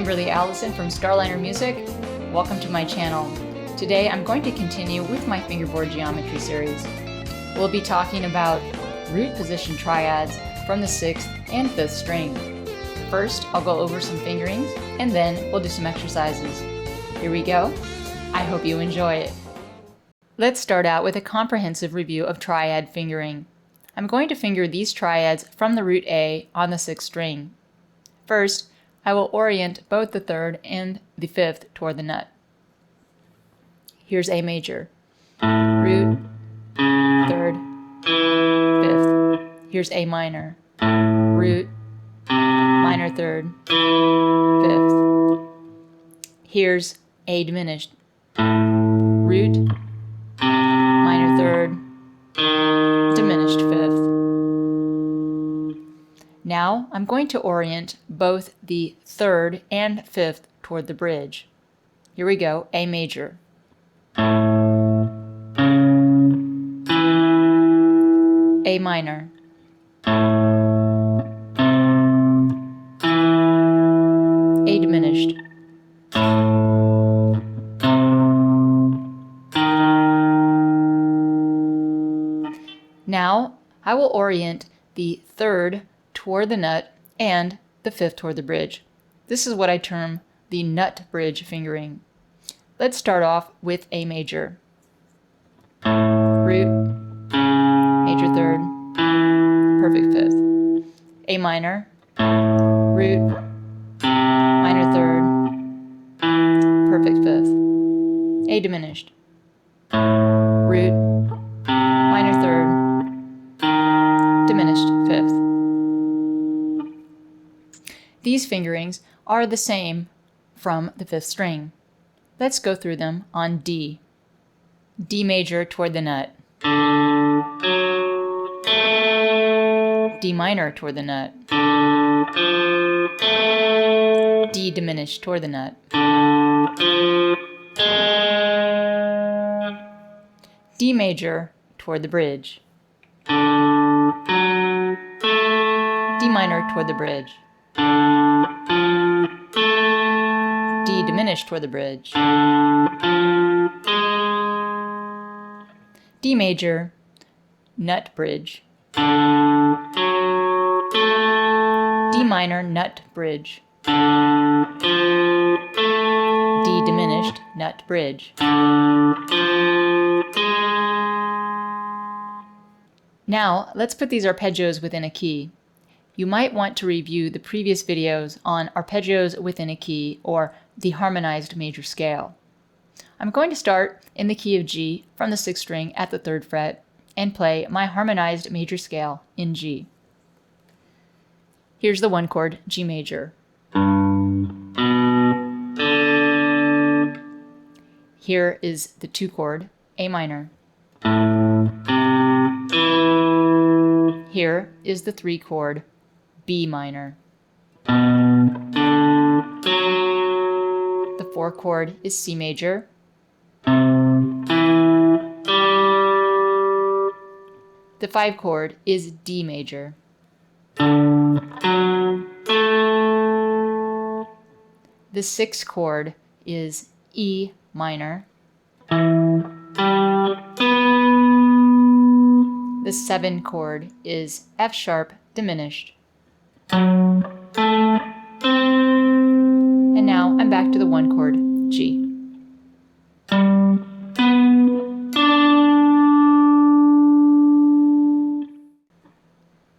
Kimberly Allison from Starliner Music. Welcome to my channel. Today I'm going to continue with my Fingerboard Geometry series. We'll be talking about root position triads from the 6th and 5th string. First, I'll go over some fingerings, and then we'll do some exercises. Here we go. I hope you enjoy it. Let's start out with a comprehensive review of triad fingering. I'm going to finger these triads from the root A on the 6th string. First, I will orient both the 3rd and the 5th toward the nut. Here's A major, root, 3rd, 5th. Here's A minor, root, minor 3rd, 5th. Here's A diminished, root, minor 3rd, diminished 5th. Now I'm going to orient both the 3rd and 5th toward the bridge. Here we go, A major. A minor. A diminished. Now I will orient the 3rd toward the nut and the 5th toward the bridge. This is what I term the nut bridge fingering. Let's start off with A major. Root, major 3rd, perfect 5th. A minor, root, minor 3rd, perfect 5th. A diminished, root, minor 3rd, diminished 5th. These fingerings are the same from the 5th string. Let's go through them on D. D major toward the nut. D minor toward the nut. D diminished toward the nut. D major toward the bridge. D minor toward the bridge. D diminished toward the bridge. D major, nut bridge. D minor, nut bridge. D diminished, nut bridge. Now, let's put these arpeggios within a key. You might want to review the previous videos on arpeggios within a key, or the harmonized major scale. I'm going to start in the key of G from the 6th string at the 3rd fret and play my harmonized major scale in G. Here's the 1 chord, G major. Here is the 2 chord, A minor. Here is the 3 chord, B minor. The 4 chord is C major. The 5 chord is D major. The 6 chord is E minor. The 7 chord is F sharp diminished. And now I'm back to the 1 chord, G.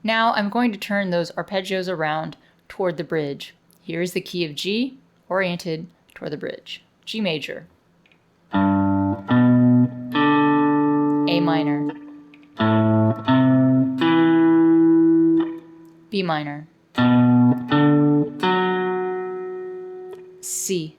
Now I'm going to turn those arpeggios around toward the bridge. Here is the key of G, oriented toward the bridge. G major. A minor. B minor. C.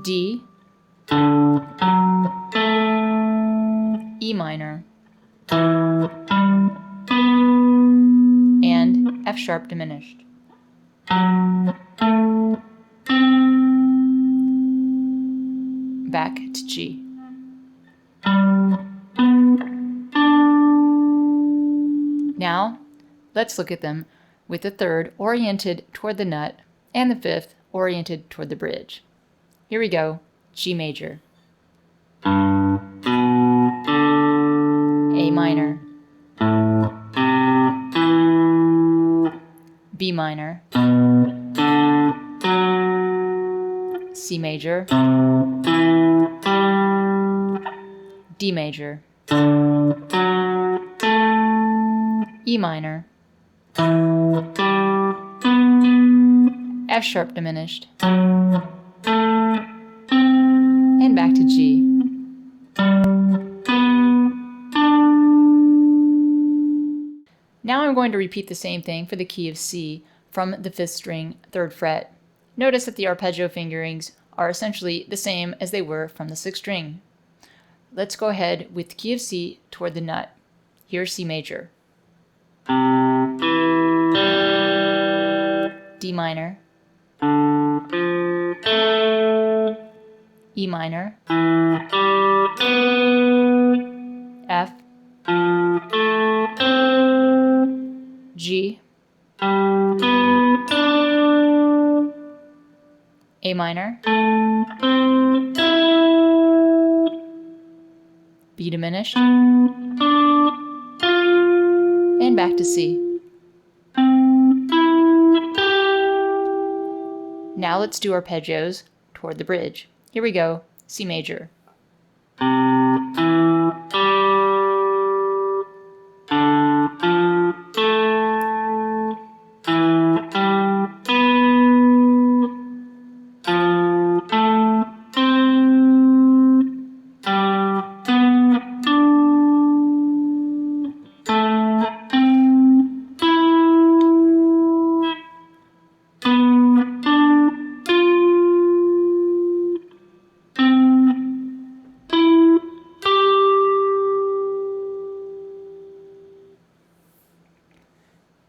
D. E minor. And F sharp diminished. Back to G. Now, let's look at them with the third oriented toward the nut and the fifth oriented toward the bridge. Here we go. G major, A minor, B minor, C major, D major, E minor, F sharp diminished, and back to G. Now I'm going to repeat the same thing for the key of C from the 5th string, 3rd fret. Notice that the arpeggio fingerings are essentially the same as they were from the 6th string. Let's go ahead with the key of C toward the nut. Here's C major, D minor, E minor, F, G, A minor, B diminished, and back to C. Now let's do arpeggios toward the bridge. Here we go. C major,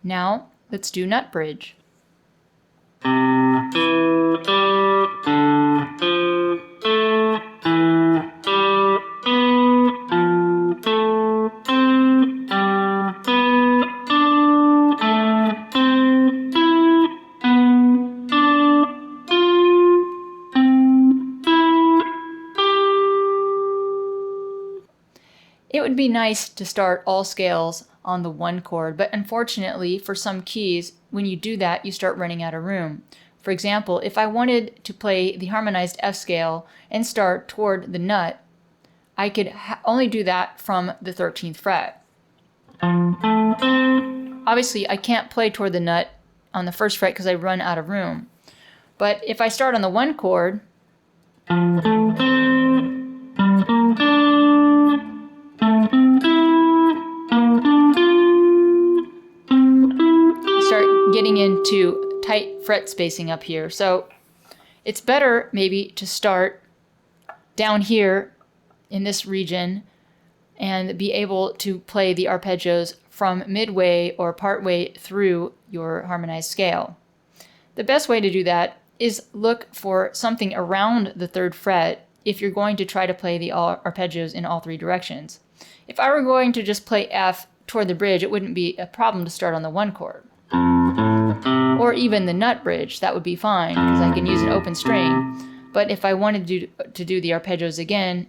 Now, let's do nut bridge. It would be nice to start all scales on the 1 chord, but unfortunately for some keys, when you do that, you start running out of room. For example, if I wanted to play the harmonized F scale and start toward the nut, I could only do that from the 13th fret. Obviously, I can't play toward the nut on the 1st fret because I run out of room. But if I start on the 1 chord, getting into tight fret spacing up here. So it's better maybe to start down here in this region and be able to play the arpeggios from midway or partway through your harmonized scale. The best way to do that is look for something around the 3rd fret if you're going to try to play the arpeggios in all 3 directions. If I were going to just play F toward the bridge, it wouldn't be a problem to start on the 1 chord. Or even the nut bridge, that would be fine because I can use an open string. But if I wanted to do the arpeggios again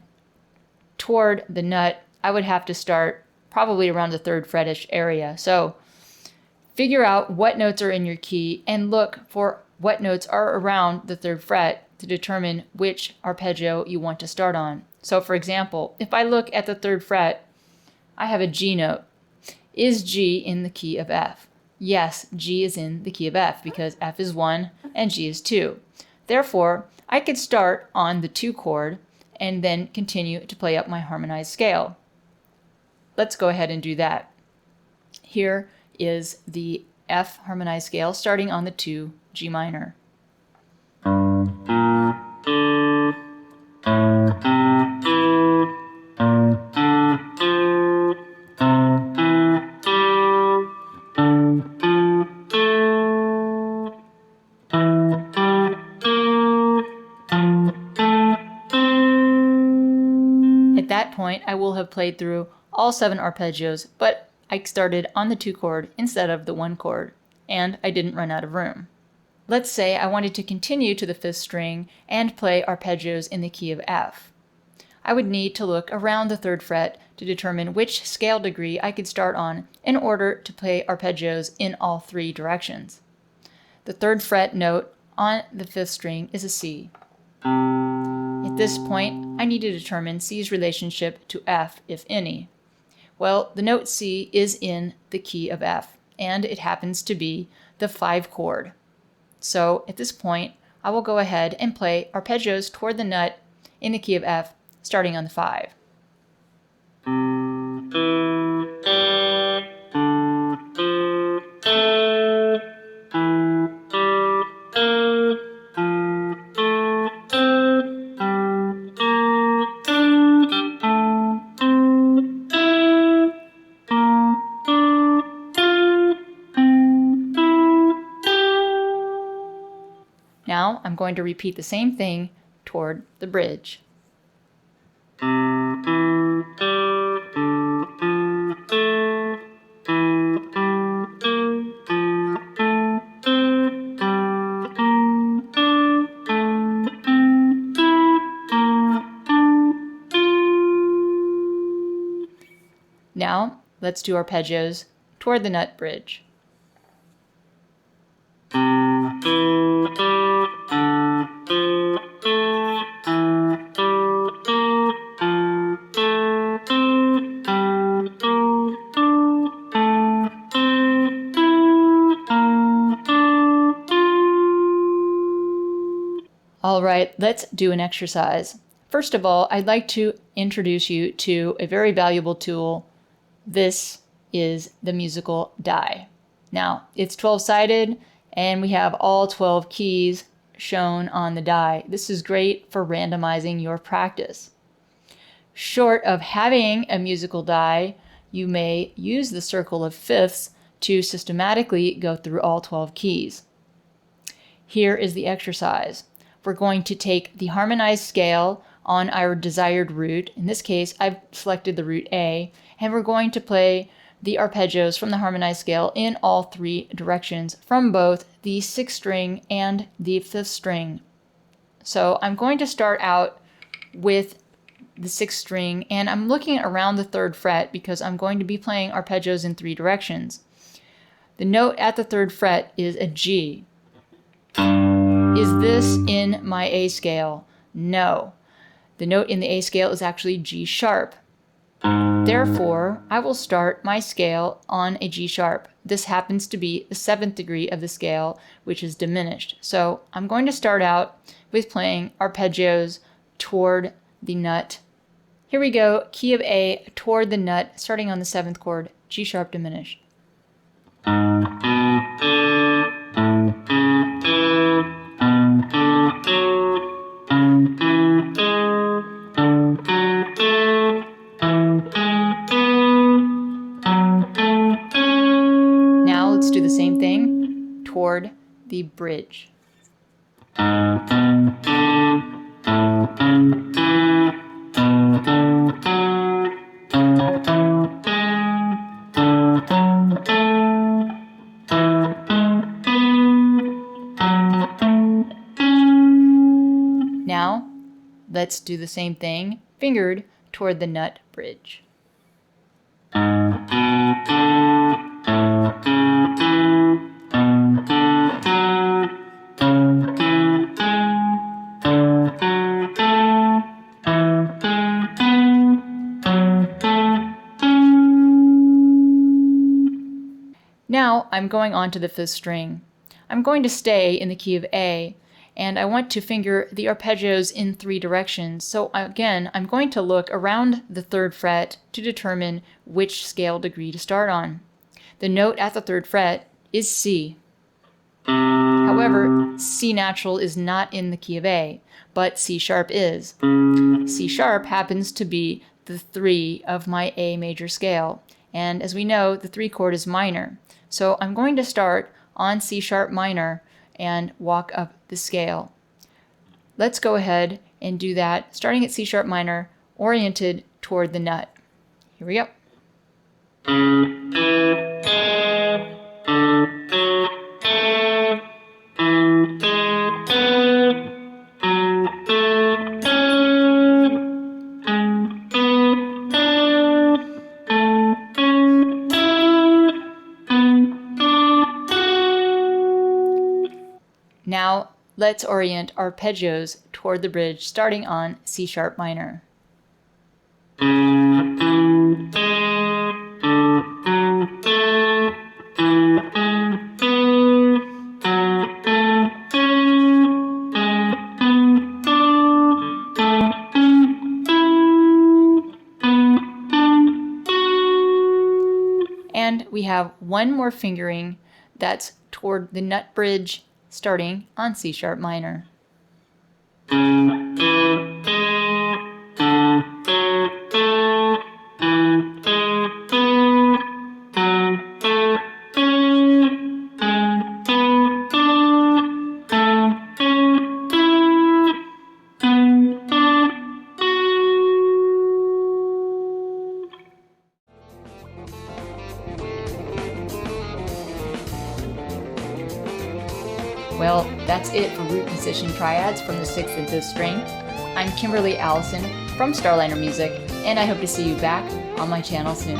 toward the nut, I would have to start probably around the 3rd fretish area. So figure out what notes are in your key and look for what notes are around the 3rd fret to determine which arpeggio you want to start on. So for example, if I look at the 3rd fret, I have a G note. Is G in the key of F? Yes, G is in the key of F because F is 1 and G is 2. Therefore, I could start on the 2 chord and then continue to play up my harmonized scale. Let's go ahead and do that. Here is the F harmonized scale starting on the 2 G minor. At that point, I will have played through all 7 arpeggios, but I started on the 2 chord instead of the 1 chord. and I didn't run out of room. Let's say I wanted to continue to the 5th string and play arpeggios in the key of F. I would need to look around the 3rd fret to determine which scale degree I could start on in order to play arpeggios in all 3 directions. The 3rd fret note on the 5th string is a C. At this point, I need to determine C's relationship to F, if any. Well, the note C is in the key of F, and it happens to be the 5 chord. So at this point, I will go ahead and play arpeggios toward the nut in the key of F, starting on the 5. Now I'm going to repeat the same thing toward the bridge. Now let's do arpeggios toward the nut bridge. All right, let's do an exercise. First of all, I'd like to introduce you to a very valuable tool. This is the musical die. Now, it's 12-sided, and we have all 12 keys shown on the die. This is great for randomizing your practice. Short of having a musical die, you may use the circle of fifths to systematically go through all 12 keys. Here is the exercise. We're going to take the harmonized scale on our desired root. In this case, I've selected the root A, and we're going to play the arpeggios from the harmonized scale in all 3 directions from both the 6th string and the 5th string. So I'm going to start out with the 6th string, and I'm looking around the 3rd fret because I'm going to be playing arpeggios in 3 directions. The note at the 3rd fret is a G. Is this in my A scale? No. The note in the A scale is actually G sharp. Therefore, I will start my scale on a G sharp. This happens to be the 7th degree of the scale, which is diminished. So I'm going to start out with playing arpeggios toward the nut. Here we go, key of A toward the nut, starting on the 7th chord, G sharp diminished. Now let's do the same thing toward the bridge. Now, let's do the same thing, fingered toward the nut bridge. Now I'm going on to the 5th string. I'm going to stay in the key of A, and I want to finger the arpeggios in 3 directions. So again, I'm going to look around the 3rd fret to determine which scale degree to start on. The note at the 3rd fret is C. However, C natural is not in the key of A, but C sharp is. C sharp happens to be the 3 of my A major scale, and as we know, the 3 chord is minor. So I'm going to start on C sharp minor and walk up the scale. Let's go ahead and do that, starting at C sharp minor, oriented toward the nut. Here we go. Now let's orient arpeggios toward the bridge starting on C sharp minor. And we have one more fingering that's toward the nut bridge starting on C sharp minor. Well, that's it for root position triads from the 6th and 5th string. I'm Kimberly Allison from Starliner Music, and I hope to see you back on my channel soon.